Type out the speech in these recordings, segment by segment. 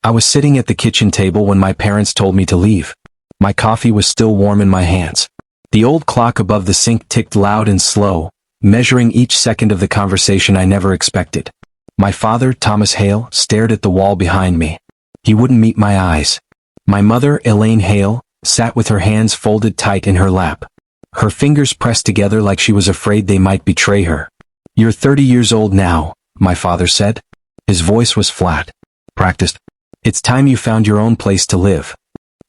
I was sitting at the kitchen table when my parents told me to leave. My coffee was still warm in my hands. The old clock above the sink ticked loud and slow, measuring each second of the conversation I never expected. My father, Thomas Hale, stared at the wall behind me. He wouldn't meet my eyes. My mother, Elaine Hale, sat with her hands folded tight in her lap. Her fingers pressed together like she was afraid they might betray her. "You're 30 years old now," my father said. His voice was flat. "Practiced. It's time you found your own place to live."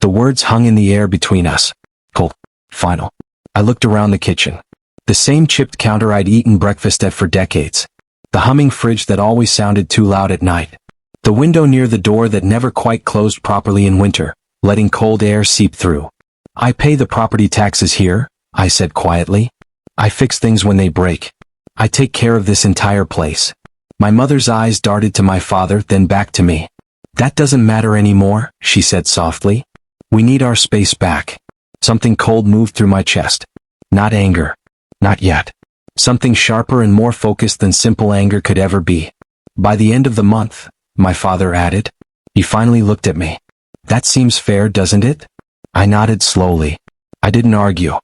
The words hung in the air between us. Cold. Final. I looked around the kitchen. The same chipped counter I'd eaten breakfast at for decades. The humming fridge that always sounded too loud at night. The window near the door that never quite closed properly in winter, letting cold air seep through. "I pay the property taxes here," I said quietly. "I fix things when they break. I take care of this entire place." My mother's eyes darted to my father, then back to me. "That doesn't matter anymore," she said softly. "We need our space back." Something cold moved through my chest. Not anger. Not yet. Something sharper and more focused than simple anger could ever be. "By the end of the month," my father added. He finally looked at me. "That seems fair, doesn't it?" I nodded slowly. I didn't argue.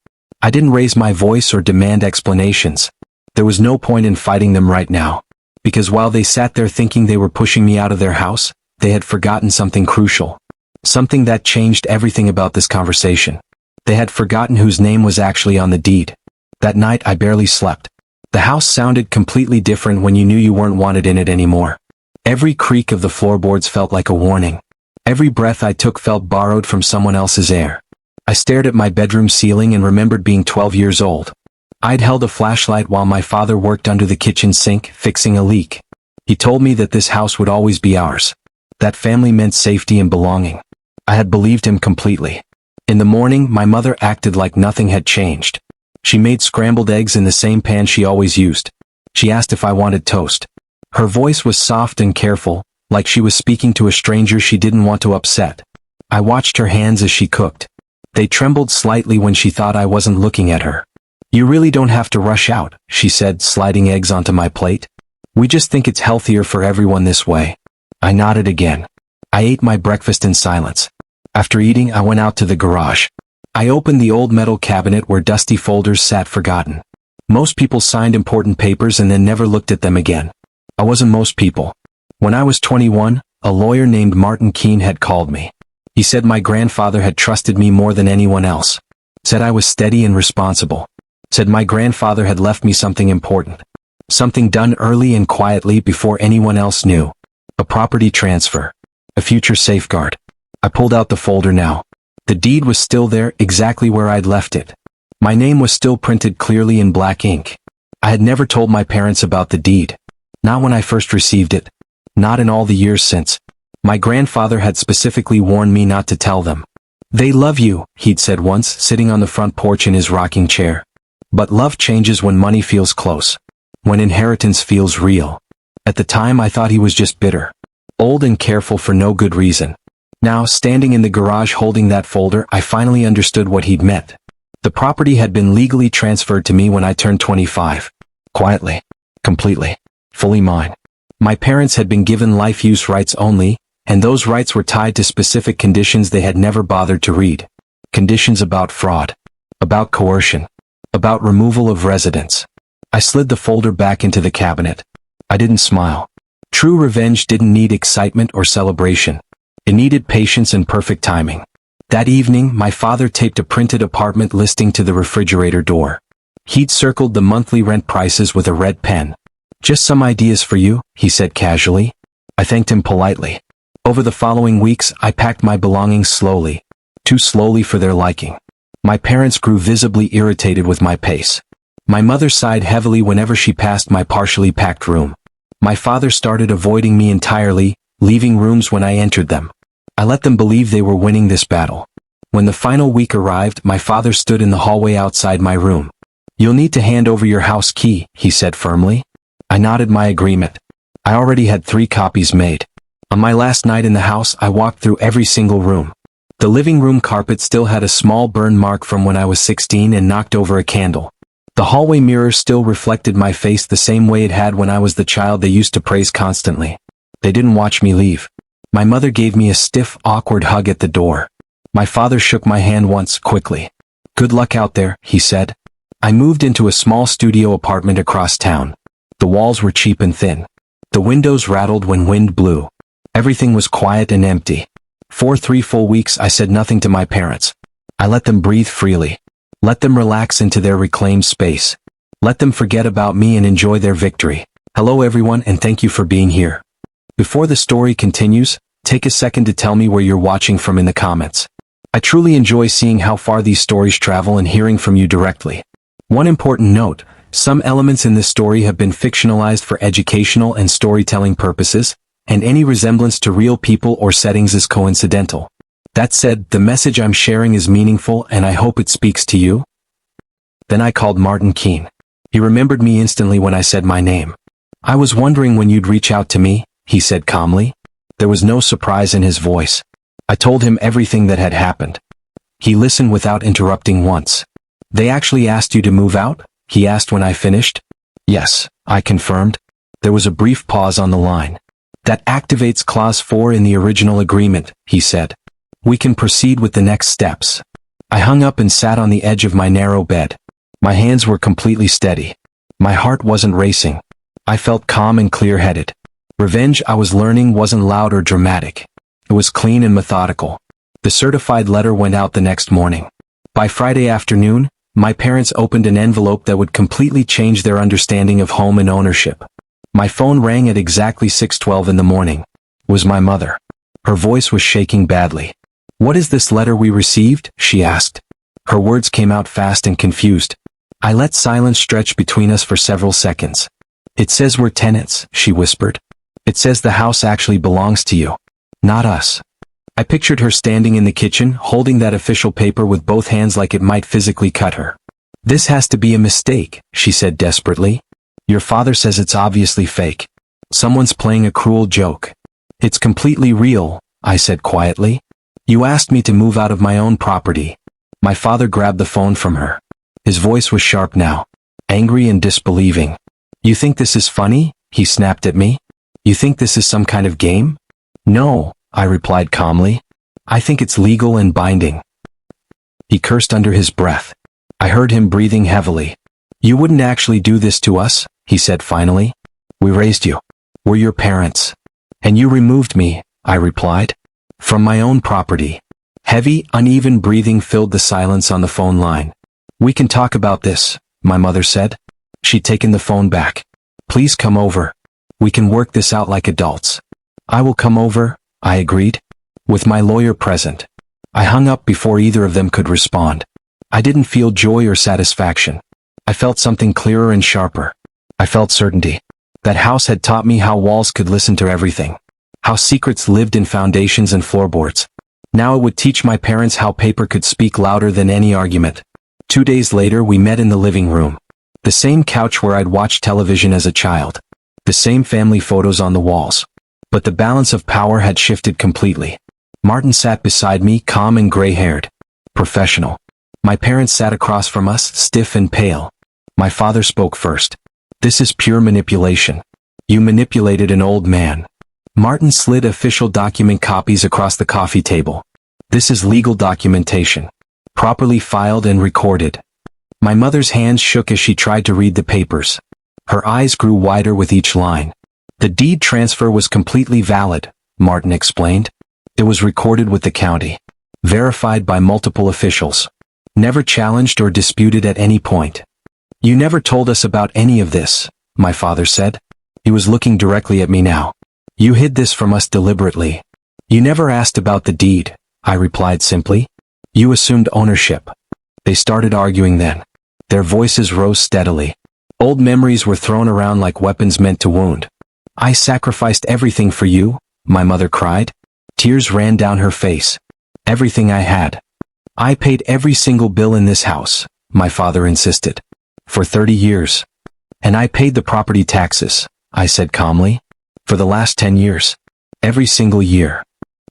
I didn't raise my voice or demand explanations. There was no point in fighting them right now. Because while they sat there thinking they were pushing me out of their house, they had forgotten something crucial. Something that changed everything about this conversation. They had forgotten whose name was actually on the deed. That night I barely slept. The house sounded completely different when you knew you weren't wanted in it anymore. Every creak of the floorboards felt like a warning. Every breath I took felt borrowed from someone else's air. I stared at my bedroom ceiling and remembered being 12 years old. I'd held a flashlight while my father worked under the kitchen sink, fixing a leak. He told me that this house would always be ours. That family meant safety and belonging. I had believed him completely. In the morning, my mother acted like nothing had changed. She made scrambled eggs in the same pan she always used. She asked if I wanted toast. Her voice was soft and careful, like she was speaking to a stranger she didn't want to upset. I watched her hands as she cooked. They trembled slightly when she thought I wasn't looking at her. "You really don't have to rush out," she said, sliding eggs onto my plate. "We just think it's healthier for everyone this way." I nodded again. I ate my breakfast in silence. After eating, I went out to the garage. I opened the old metal cabinet where dusty folders sat forgotten. Most people signed important papers and then never looked at them again. I wasn't most people. When I was 21, a lawyer named Martin Keene had called me. He said my grandfather had trusted me more than anyone else. Said I was steady and responsible. Said my grandfather had left me something important. Something done early and quietly before anyone else knew. A property transfer. A future safeguard. I pulled out the folder now. The deed was still there, exactly where I'd left it. My name was still printed clearly in black ink. I had never told my parents about the deed. Not when I first received it. Not in all the years since. My grandfather had specifically warned me not to tell them. "They love you," he'd said once, sitting on the front porch in his rocking chair. "But love changes when money feels close. When inheritance feels real." At the time I thought he was just bitter. Old and careful for no good reason. Now, standing in the garage holding that folder, I finally understood what he'd meant. The property had been legally transferred to me when I turned 25. Quietly. Completely. Fully mine. My parents had been given life use rights only, and those rights were tied to specific conditions they had never bothered to read. Conditions about fraud. About coercion. About removal of residence. I slid the folder back into the cabinet. I didn't smile. True revenge didn't need excitement or celebration. It needed patience and perfect timing. That evening, my father taped a printed apartment listing to the refrigerator door. He'd circled the monthly rent prices with a red pen. "Just some ideas for you," he said casually. I thanked him politely. Over the following weeks, I packed my belongings slowly. Too slowly for their liking. My parents grew visibly irritated with my pace. My mother sighed heavily whenever she passed my partially packed room. My father started avoiding me entirely, leaving rooms when I entered them. I let them believe they were winning this battle. When the final week arrived, my father stood in the hallway outside my room. "You'll need to hand over your house key," he said firmly. I nodded my agreement. I already had 3 copies made. On my last night in the house, I walked through every single room. The living room carpet still had a small burn mark from when I was 16 and knocked over a candle. The hallway mirror still reflected my face the same way it had when I was the child they used to praise constantly. They didn't watch me leave. My mother gave me a stiff, awkward hug at the door. My father shook my hand once, quickly. "Good luck out there," he said. I moved into a small studio apartment across town. The walls were cheap and thin. The windows rattled when wind blew. Everything was quiet and empty. For 3 full weeks I said nothing to my parents. I let them breathe freely. Let them relax into their reclaimed space. Let them forget about me and enjoy their victory. Hello everyone, and thank you for being here. Before the story continues, take a second to tell me where you're watching from in the comments. I truly enjoy seeing how far these stories travel and hearing from you directly. One important note, some elements in this story have been fictionalized for educational and storytelling purposes, and any resemblance to real people or settings is coincidental. That said, the message I'm sharing is meaningful and I hope it speaks to you. Then I called Martin Keene. He remembered me instantly when I said my name. "I was wondering when you'd reach out to me," he said calmly. There was no surprise in his voice. I told him everything that had happened. He listened without interrupting once. "They actually asked you to move out?" he asked when I finished. "Yes," I confirmed. There was a brief pause on the line. "That activates Clause 4 in the original agreement," he said. "We can proceed with the next steps." I hung up and sat on the edge of my narrow bed. My hands were completely steady. My heart wasn't racing. I felt calm and clear-headed. Revenge, I was learning, wasn't loud or dramatic. It was clean and methodical. The certified letter went out the next morning. By Friday afternoon, my parents opened an envelope that would completely change their understanding of home and ownership. My phone rang at exactly 6:12 in the morning. It was my mother. Her voice was shaking badly. "What is this letter we received?" she asked. Her words came out fast and confused. I let silence stretch between us for several seconds. "It says we're tenants," she whispered. "It says the house actually belongs to you, not us." I pictured her standing in the kitchen, holding that official paper with both hands like it might physically cut her. "This has to be a mistake," she said desperately. "Your father says it's obviously fake. Someone's playing a cruel joke." "It's completely real," I said quietly. "You asked me to move out of my own property." My father grabbed the phone from her. His voice was sharp now, angry and disbelieving. "You think this is funny?" he snapped at me. "You think this is some kind of game?" "No," I replied calmly. "I think it's legal and binding." He cursed under his breath. I heard him breathing heavily. "You wouldn't actually do this to us," he said finally. "We raised you. We're your parents. And you removed me," I replied. "From my own property." Heavy, uneven breathing filled the silence on the phone line. "We can talk about this," my mother said. She'd taken the phone back. "Please come over. We can work this out like adults." "I will come over," I agreed, with my lawyer present. I hung up before either of them could respond. I didn't feel joy or satisfaction. I felt something clearer and sharper. I felt certainty. That house had taught me how walls could listen to everything, how secrets lived in foundations and floorboards. Now it would teach my parents how paper could speak louder than any argument. 2 days later we met in the living room. The same couch where I'd watched television as a child. The same family photos on the walls. But the balance of power had shifted completely. Martin sat beside me, calm and gray-haired. Professional. My parents sat across from us, stiff and pale. My father spoke first. "This is pure manipulation. You manipulated an old man." Martin slid official document copies across the coffee table. "This is legal documentation. Properly filed and recorded." My mother's hands shook as she tried to read the papers. Her eyes grew wider with each line. "The deed transfer was completely valid," Martin explained. "It was recorded with the county. Verified by multiple officials. Never challenged or disputed at any point." "You never told us about any of this," my father said. He was looking directly at me now. "You hid this from us deliberately." "You never asked about the deed," I replied simply. "You assumed ownership." They started arguing then. Their voices rose steadily. Old memories were thrown around like weapons meant to wound. "I sacrificed everything for you," my mother cried. Tears ran down her face. "Everything I had. I paid every single bill in this house," my father insisted. "For 30 years. And I paid the property taxes," I said calmly. "For the last 10 years. Every single year."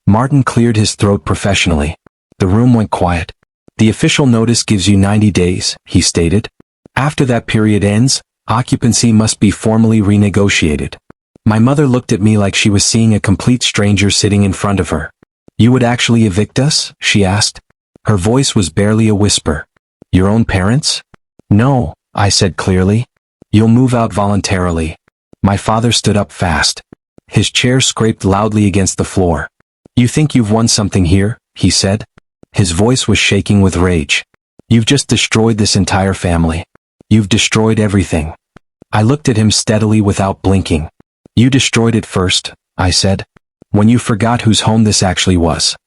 Martin cleared his throat professionally. The room went quiet. "The official notice gives you 90 days, he stated. "After that period ends, occupancy must be formally renegotiated." My mother looked at me like she was seeing a complete stranger sitting in front of her. "You would actually evict us?" she asked. Her voice was barely a whisper. "Your own parents?" "No," I said clearly. "You'll move out voluntarily." My father stood up fast. His chair scraped loudly against the floor. "You think you've won something here?" he said. His voice was shaking with rage. "You've just destroyed this entire family. You've destroyed everything." I looked at him steadily without blinking. "You destroyed it first," I said, "when you forgot whose home this actually was.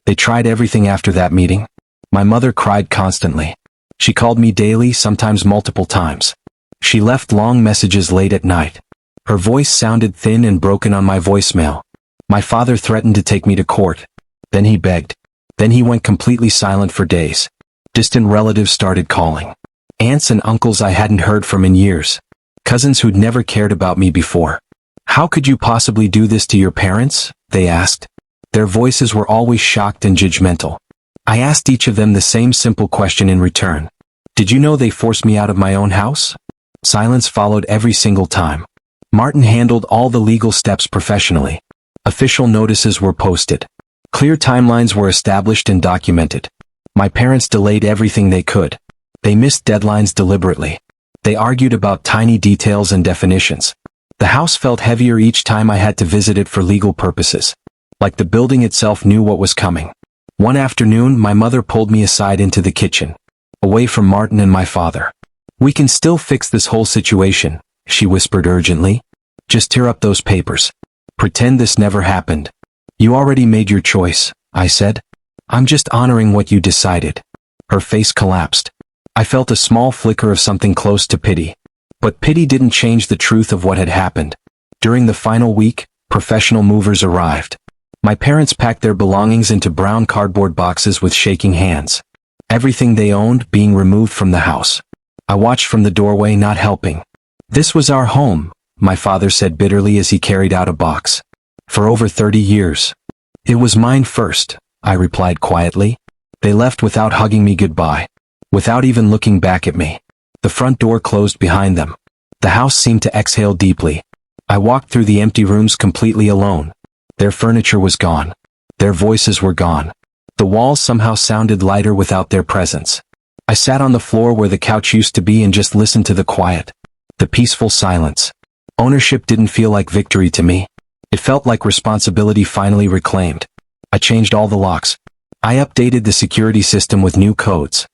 They tried everything after that meeting. My mother cried constantly. She called me daily, sometimes multiple times. She left long messages late at night. Her voice sounded thin and broken on my voicemail. My father threatened to take me to court. Then he begged. Then he went completely silent for days. Distant relatives started calling. Aunts and uncles I hadn't heard from in years. Cousins who'd never cared about me before. "How could you possibly do this to your parents?" they asked. Their voices were always shocked and judgmental. I asked each of them the same simple question in return. "Did you know they forced me out of my own house?" Silence followed every single time. Martin handled all the legal steps professionally. Official notices were posted. Clear timelines were established and documented. My parents delayed everything they could. They missed deadlines deliberately. They argued about tiny details and definitions. The house felt heavier each time I had to visit it for legal purposes. Like the building itself knew what was coming. One afternoon, my mother pulled me aside into the kitchen, away from Martin and my father. "We can still fix this whole situation," she whispered urgently. "Just tear up those papers. Pretend this never happened." "You already made your choice," I said. "I'm just honoring what you decided." Her face collapsed. I felt a small flicker of something close to pity. But pity didn't change the truth of what had happened. During the final week, professional movers arrived. My parents packed their belongings into brown cardboard boxes with shaking hands. Everything they owned being removed from the house. I watched from the doorway, not helping. "This was our home," my father said bitterly as he carried out a box. "For over 30 years. It was mine first," I replied quietly. They left without hugging me goodbye. Without even looking back at me. The front door closed behind them. The house seemed to exhale deeply. I walked through the empty rooms completely alone. Their furniture was gone. Their voices were gone. The walls somehow sounded lighter without their presence. I sat on the floor where the couch used to be and just listened to the quiet. The peaceful silence. Ownership didn't feel like victory to me. It felt like responsibility finally reclaimed. I changed all the locks. I updated the security system with new codes.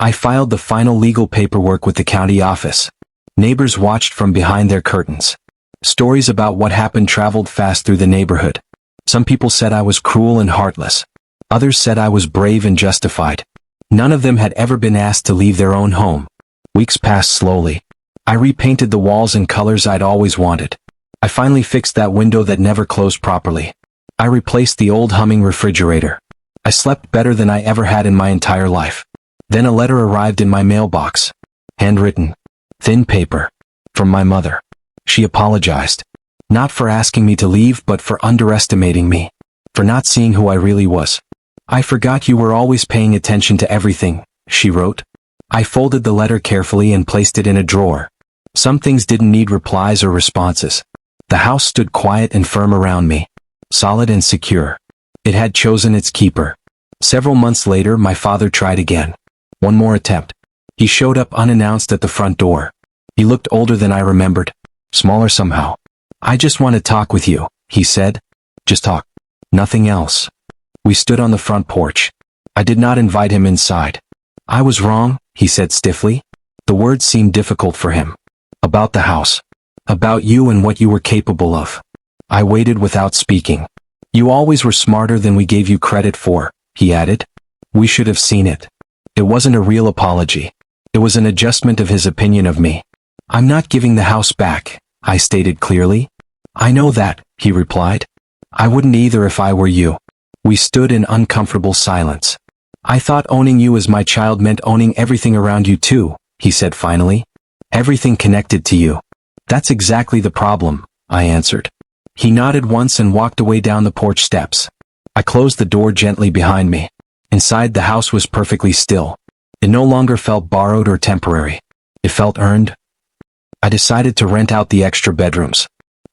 I filed the final legal paperwork with the county office. Neighbors watched from behind their curtains. Stories about what happened traveled fast through the neighborhood. Some people said I was cruel and heartless. Others said I was brave and justified. None of them had ever been asked to leave their own home. Weeks passed slowly. I repainted the walls in colors I'd always wanted. I finally fixed that window that never closed properly. I replaced the old humming refrigerator. I slept better than I ever had in my entire life. Then a letter arrived in my mailbox. Handwritten. Thin paper. From my mother. She apologized. Not for asking me to leave, but for underestimating me. For not seeing who I really was. "I forgot you were always paying attention to everything," she wrote. I folded the letter carefully and placed it in a drawer. Some things didn't need replies or responses. The house stood quiet and firm around me. Solid and secure. It had chosen its keeper. Several months later, my father tried again. One more attempt. He showed up unannounced at the front door. He looked older than I remembered. Smaller somehow. "I just want to talk with you," he said. "Just talk. Nothing else." We stood on the front porch. I did not invite him inside. "I was wrong," he said stiffly. The words seemed difficult for him. "About the house. About you and what you were capable of." I waited without speaking. "You always were smarter than we gave you credit for," he added. "We should have seen it." It wasn't a real apology. It was an adjustment of his opinion of me. "I'm not giving the house back," I stated clearly. "I know that," he replied. "I wouldn't either if I were you." We stood in uncomfortable silence. "I thought owning you as my child meant owning everything around you too," he said finally. "Everything connected to you." "That's exactly the problem," I answered. He nodded once and walked away down the porch steps. I closed the door gently behind me. Inside, the house was perfectly still. It no longer felt borrowed or temporary. It felt earned. I decided to rent out the extra bedrooms.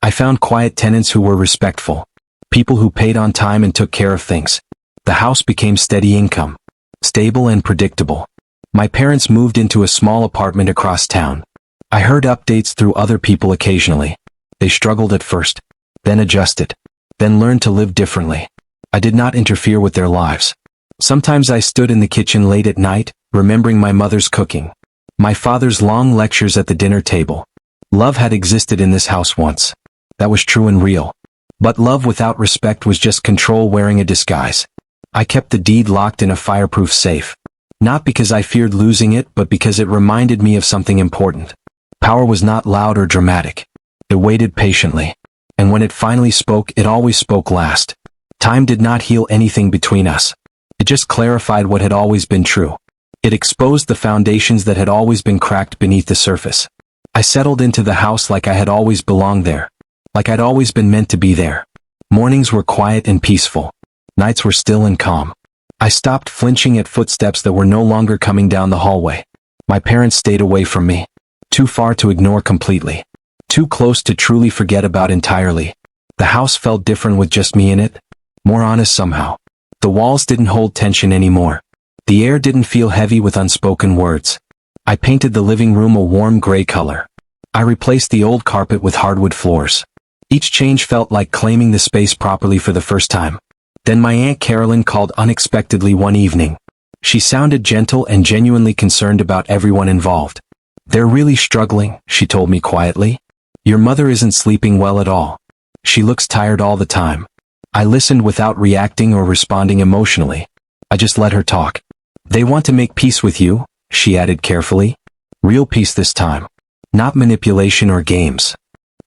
I found quiet tenants who were respectful. People who paid on time and took care of things. The house became steady income. Stable and predictable. My parents moved into a small apartment across town. I heard updates through other people occasionally. They struggled at first, then adjusted, then learned to live differently. I did not interfere with their lives. Sometimes I stood in the kitchen late at night, remembering my mother's cooking. My father's long lectures at the dinner table. Love had existed in this house once. That was true and real. But love without respect was just control wearing a disguise. I kept the deed locked in a fireproof safe. Not because I feared losing it, but because it reminded me of something important. Power was not loud or dramatic. It waited patiently. And when it finally spoke, it always spoke last. Time did not heal anything between us. It just clarified what had always been true. It exposed the foundations that had always been cracked beneath the surface. I settled into the house like I had always belonged there. Like I'd always been meant to be there. Mornings were quiet and peaceful. Nights were still and calm. I stopped flinching at footsteps that were no longer coming down the hallway. My parents stayed away from me. Too far to ignore completely. Too close to truly forget about entirely. The house felt different with just me in it. More honest somehow. The walls didn't hold tension anymore. The air didn't feel heavy with unspoken words. I painted the living room a warm gray color. I replaced the old carpet with hardwood floors. Each change felt like claiming the space properly for the first time. Then my Aunt Carolyn called unexpectedly one evening. She sounded gentle and genuinely concerned about everyone involved. "They're really struggling," she told me quietly. "Your mother isn't sleeping well at all. She looks tired all the time." I listened without reacting or responding emotionally. I just let her talk. "They want to make peace with you," she added carefully. "Real peace this time. Not manipulation or games."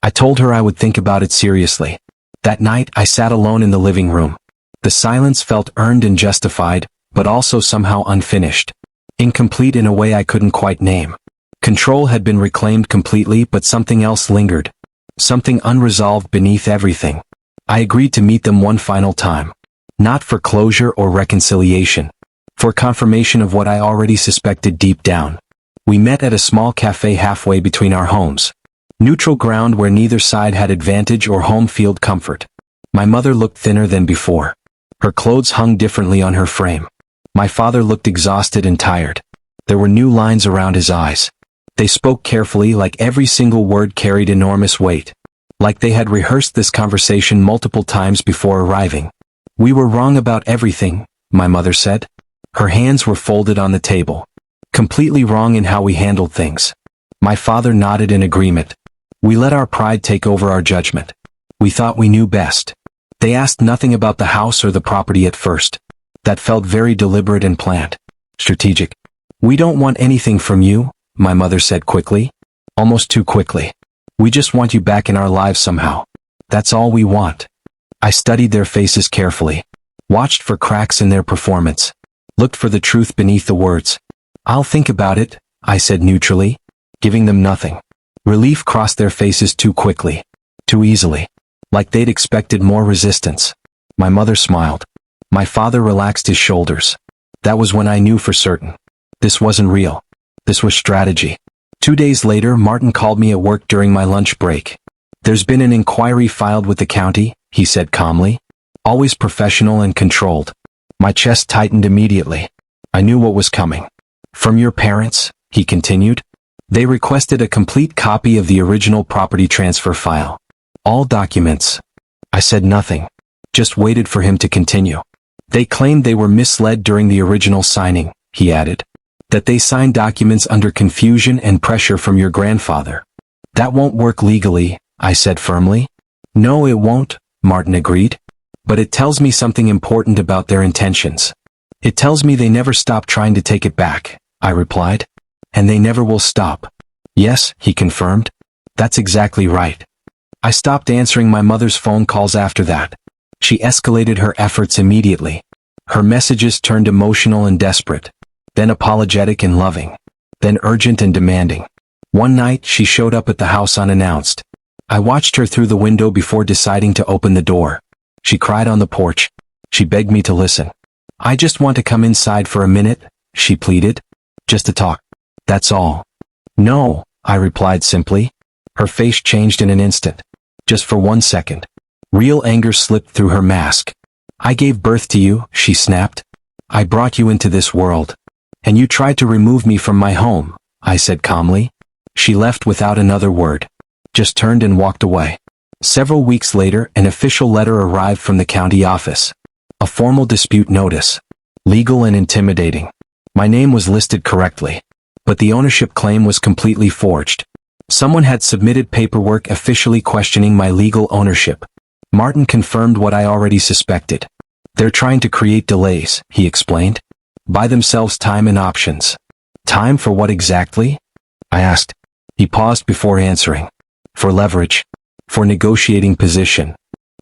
I told her I would think about it seriously. That night, I sat alone in the living room. The silence felt earned and justified, but also somehow unfinished. Incomplete in a way I couldn't quite name. Control had been reclaimed completely, but something else lingered. Something unresolved beneath everything. I agreed to meet them one final time. Not for closure or reconciliation. For confirmation of what I already suspected deep down. We met at a small cafe halfway between our homes. Neutral ground where neither side had advantage or home field comfort. My mother looked thinner than before. Her clothes hung differently on her frame. My father looked exhausted and tired. There were new lines around his eyes. They spoke carefully, like every single word carried enormous weight. Like they had rehearsed this conversation multiple times before arriving. "We were wrong about everything," my mother said. Her hands were folded on the table. "Completely wrong in how we handled things." My father nodded in agreement. "We let our pride take over our judgment. We thought we knew best." They asked nothing about the house or the property at first. That felt very deliberate and planned. Strategic. "We don't want anything from you," my mother said quickly. Almost too quickly. "We just want you back in our lives somehow. That's all we want." I studied their faces carefully. Watched for cracks in their performance. Looked for the truth beneath the words. "I'll think about it," I said neutrally. Giving them nothing. Relief crossed their faces too quickly. Too easily. Like they'd expected more resistance. My mother smiled. My father relaxed his shoulders. That was when I knew for certain. This wasn't real. This was strategy. 2 days later, Martin called me at work during my lunch break. "There's been an inquiry filed with the county," he said calmly. Always professional and controlled. My chest tightened immediately. I knew what was coming. "From your parents," he continued. "They requested a complete copy of the original property transfer file. All documents." I said nothing. Just waited for him to continue. "They claimed they were misled during the original signing," he added. "That they signed documents under confusion and pressure from your grandfather." "That won't work legally," I said firmly. "No, it won't," Martin agreed. "But it tells me something important about their intentions. It tells me they never stopped trying to take it back," I replied. "And they never will stop." "Yes," he confirmed. "That's exactly right." I stopped answering my mother's phone calls after that. She escalated her efforts immediately. Her messages turned emotional and desperate. Then apologetic and loving. Then urgent and demanding. One night, she showed up at the house unannounced. I watched her through the window before deciding to open the door. She cried on the porch. She begged me to listen. "I just want to come inside for a minute," she pleaded. "Just to talk. That's all." "No," I replied simply. Her face changed in an instant. just for 1 second. Real anger slipped through her mask. I gave birth to you, she snapped. I brought you into this world. And you tried to remove me from my home, I said calmly. She left without another word. Just turned and walked away. Several weeks later, an official letter arrived from the county office. A formal dispute notice. Legal and intimidating. My name was listed correctly. But the ownership claim was completely forged. Someone had submitted paperwork officially questioning my legal ownership. Martin confirmed what I already suspected. They're trying to create delays, he explained. Buy themselves time and options. Time for what exactly? I asked. He paused before answering. For leverage. For negotiating position.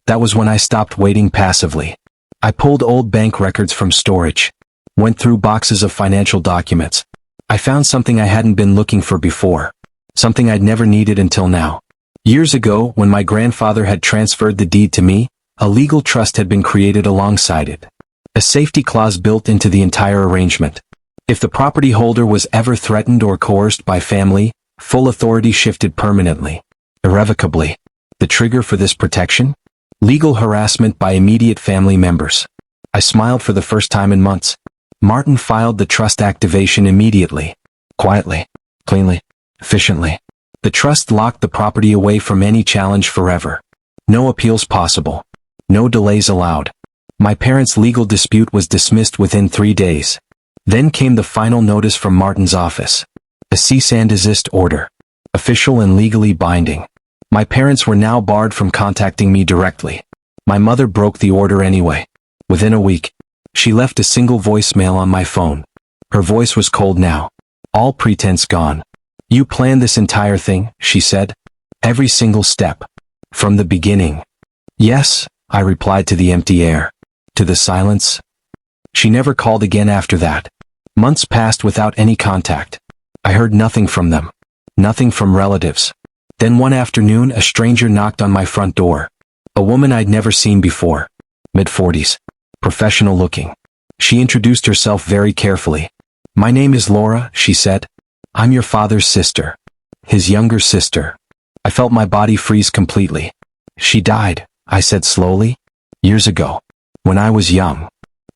That was when I stopped waiting passively. I pulled old bank records from storage. Went through boxes of financial documents. I found something I hadn't been looking for before. Something I'd never needed until now. Years ago, when my grandfather had transferred the deed to me, a legal trust had been created alongside it. A safety clause built into the entire arrangement. If the property holder was ever threatened or coerced by family, full authority shifted permanently. Irrevocably. The trigger for this protection? Legal harassment by immediate family members. I smiled for the first time in months. Martin filed the trust activation immediately. Quietly. Cleanly. Efficiently. The trust locked the property away from any challenge forever. No appeals possible. No delays allowed. My parents' legal dispute was dismissed within 3 days. Then came the final notice from Martin's office. A cease and desist order. Official and legally binding. My parents were now barred from contacting me directly. My mother broke the order anyway. Within a week, she left a single voicemail on my phone. Her voice was cold now. All pretense gone. You planned this entire thing, she said. Every single step. From the beginning. Yes, I replied to the empty air. To the silence. She never called again after that. Months passed without any contact. I heard nothing from them. Nothing from relatives. Then one afternoon a stranger knocked on my front door. A woman I'd never seen before. Mid-40s. Professional looking. She introduced herself very carefully. My name is Laura, she said. I'm your father's sister. His younger sister. I felt my body freeze completely. She died, I said slowly. Years ago. When I was young.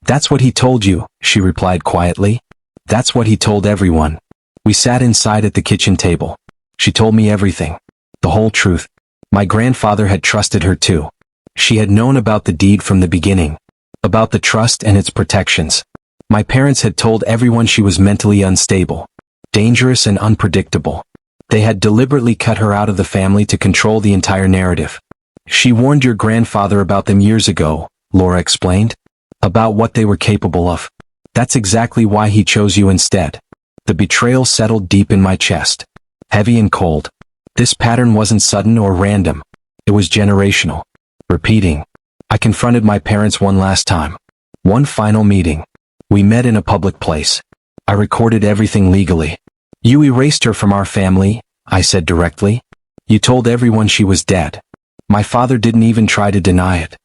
That's what he told you, she replied quietly. That's what he told everyone. We sat inside at the kitchen table. She told me everything. The whole truth. My grandfather had trusted her too. She had known about the deed from the beginning. About the trust and its protections. My parents had told everyone she was mentally unstable. Dangerous and unpredictable. They had deliberately cut her out of the family to control the entire narrative. She warned your grandfather about them years ago, Laura explained. About what they were capable of. That's exactly why he chose you instead. The betrayal settled deep in my chest. Heavy and cold. This pattern wasn't sudden or random. It was generational. Repeating. I confronted my parents one last time. One final meeting. We met in a public place. I recorded everything legally. You erased her from our family, I said directly. You told everyone she was dead. My father didn't even try to deny it.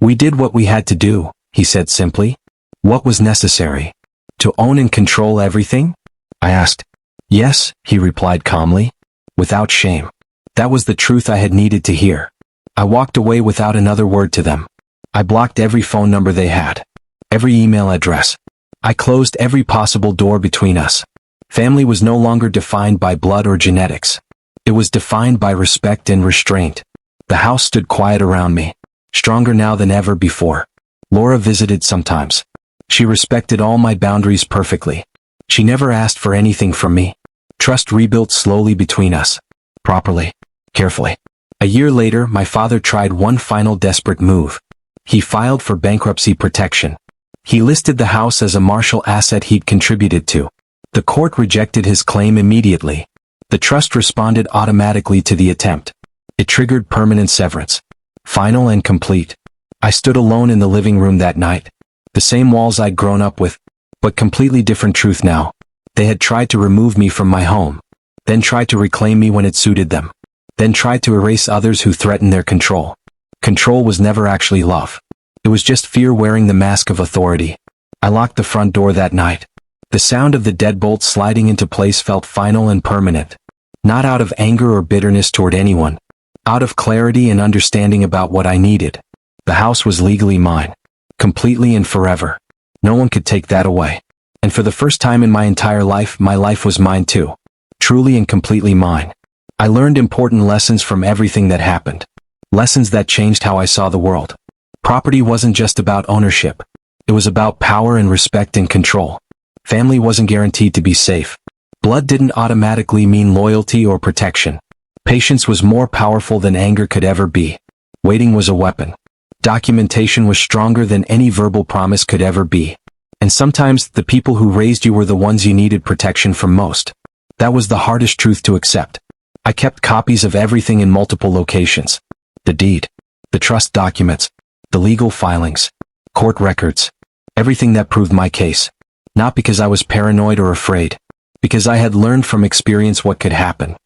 We did what we had to do, he said simply. What was necessary? To own and control everything? I asked. Yes, he replied calmly. Without shame. That was the truth I had needed to hear. I walked away without another word to them. I blocked every phone number they had. Every email address. I closed every possible door between us. Family was no longer defined by blood or genetics. It was defined by respect and restraint. The house stood quiet around me. Stronger now than ever before. Laura visited sometimes. She respected all my boundaries perfectly. She never asked for anything from me. Trust rebuilt slowly between us. Properly. Carefully. A year later, my father tried one final desperate move. He filed for bankruptcy protection. He listed the house as a martial asset he'd contributed to. The court rejected his claim immediately. The trust responded automatically to the attempt. It triggered permanent severance. Final and complete. I stood alone in the living room that night. The same walls I'd grown up with, but completely different truth now. They had tried to remove me from my home, then tried to reclaim me when it suited them, then tried to erase others who threatened their control. Control was never actually love. It was just fear wearing the mask of authority. I locked the front door that night. The sound of the deadbolt sliding into place felt final and permanent. Not out of anger or bitterness toward anyone, out of clarity and understanding about what I needed. The house was legally mine, completely and forever. No one could take that away. And for the first time in my entire life, my life was mine too. Truly and completely mine. I learned important lessons from everything that happened. Lessons that changed how I saw the world. Property wasn't just about ownership. It was about power and respect and control. Family wasn't guaranteed to be safe. Blood didn't automatically mean loyalty or protection. Patience was more powerful than anger could ever be. Waiting was a weapon. Documentation was stronger than any verbal promise could ever be. And sometimes, the people who raised you were the ones you needed protection from most. That was the hardest truth to accept. I kept copies of everything in multiple locations. The deed, the trust documents, the legal filings, court records, everything that proved my case. Not because I was paranoid or afraid, because I had learned from experience what could happen.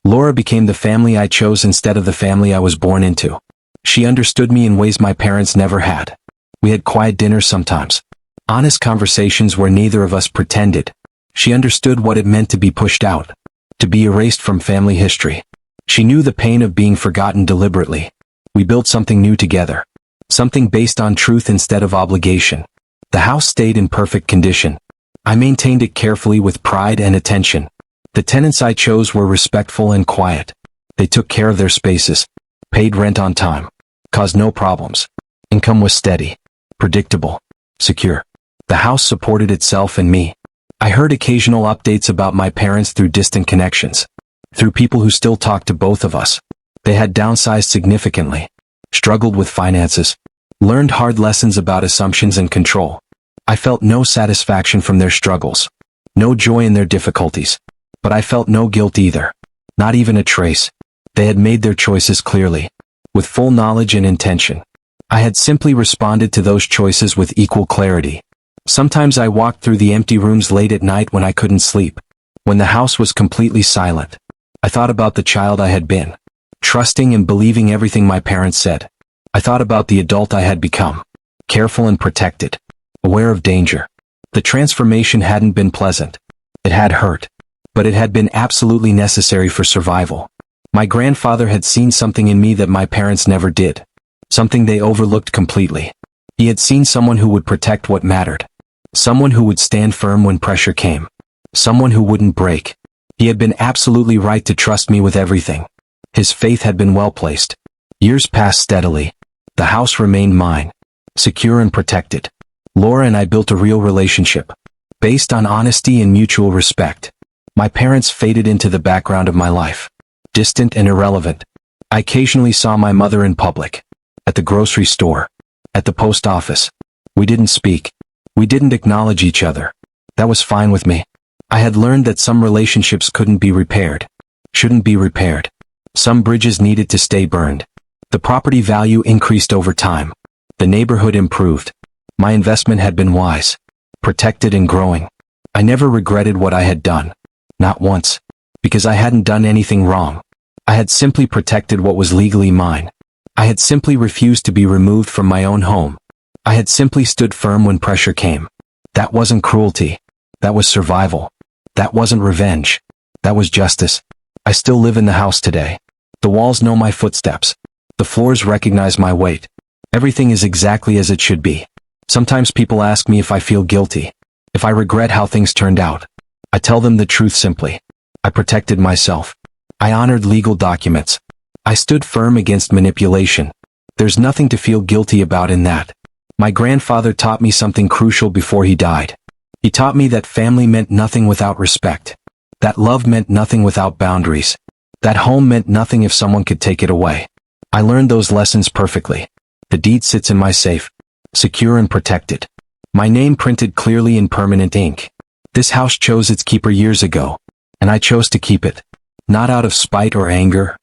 Laura became the family I chose instead of the family I was born into. She understood me in ways my parents never had. We had quiet dinners sometimes. Honest conversations where neither of us pretended. She understood what it meant to be pushed out, to be erased from family history. She knew the pain of being forgotten deliberately. We built something new together. Something based on truth instead of obligation. The house stayed in perfect condition. I maintained it carefully with pride and attention. The tenants I chose were respectful and quiet. They took care of their spaces, paid rent on time, caused no problems. Income was steady, predictable, secure. The house supported itself and me. I heard occasional updates about my parents through distant connections, through people who still talked to both of us. They had downsized significantly, struggled with finances, learned hard lessons about assumptions and control. I felt no satisfaction from their struggles, no joy in their difficulties. But I felt no guilt either. Not even a trace. They had made their choices clearly, with full knowledge and intention. I had simply responded to those choices with equal clarity. Sometimes I walked through the empty rooms late at night when I couldn't sleep, when the house was completely silent. I thought about the child I had been, trusting and believing everything my parents said. I thought about the adult I had become, careful and protected, aware of danger. The transformation hadn't been pleasant. It had hurt. But it had been absolutely necessary for survival. My grandfather had seen something in me that my parents never did. Something they overlooked completely. He had seen someone who would protect what mattered. Someone who would stand firm when pressure came. Someone who wouldn't break. He had been absolutely right to trust me with everything. His faith had been well placed. Years passed steadily. The house remained mine. Secure and protected. Laura and I built a real relationship. Based on honesty and mutual respect. My parents faded into the background of my life, distant and irrelevant. I occasionally saw my mother in public, at the grocery store, at the post office. We didn't speak. We didn't acknowledge each other. That was fine with me. I had learned that some relationships couldn't be repaired, shouldn't be repaired. Some bridges needed to stay burned. The property value increased over time. The neighborhood improved. My investment had been wise, protected and growing. I never regretted what I had done. Not once. Because I hadn't done anything wrong. I had simply protected what was legally mine. I had simply refused to be removed from my own home. I had simply stood firm when pressure came. That wasn't cruelty. That was survival. That wasn't revenge. That was justice. I still live in the house today. The walls know my footsteps. The floors recognize my weight. Everything is exactly as it should be. Sometimes people ask me if I feel guilty, if I regret how things turned out. I tell them the truth simply. I protected myself. I honored legal documents. I stood firm against manipulation. There's nothing to feel guilty about in that. My grandfather taught me something crucial before he died. He taught me that family meant nothing without respect. That love meant nothing without boundaries. That home meant nothing if someone could take it away. I learned those lessons perfectly. The deed sits in my safe, secure and protected. My name printed clearly in permanent ink. This house chose its keeper years ago, and I chose to keep it. Not out of spite or anger.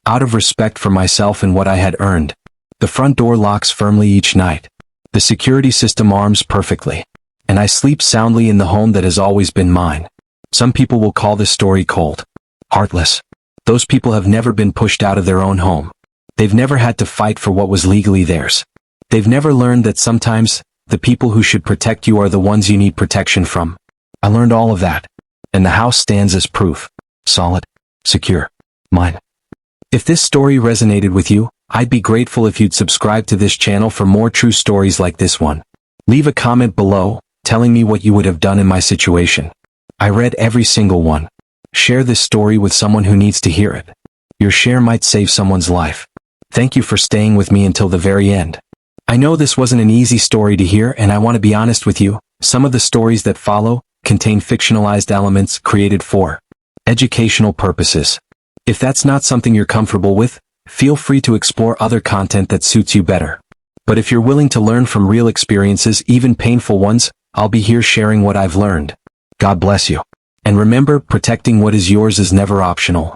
Out of respect for myself and what I had earned. The front door locks firmly each night. The security system arms perfectly. And I sleep soundly in the home that has always been mine. Some people will call this story cold, heartless. Those people have never been pushed out of their own home. They've never had to fight for what was legally theirs. They've never learned that sometimes, the people who should protect you are the ones you need protection from. I learned all of that, and the house stands as proof. Solid, secure, mine. If this story resonated with you, I'd be grateful if you'd subscribe to this channel for more true stories like this one. Leave a comment below, telling me what you would have done in my situation. I read every single one. Share this story with someone who needs to hear it. Your share might save someone's life. Thank you for staying with me until the very end. I know this wasn't an easy story to hear, and I want to be honest with you, some of the stories that follow contain fictionalized elements created for educational purposes. If that's not something you're comfortable with, feel free to explore other content that suits you better. But if you're willing to learn from real experiences, even painful ones, I'll be here sharing what I've learned. God bless you. And remember, protecting what is yours is never optional.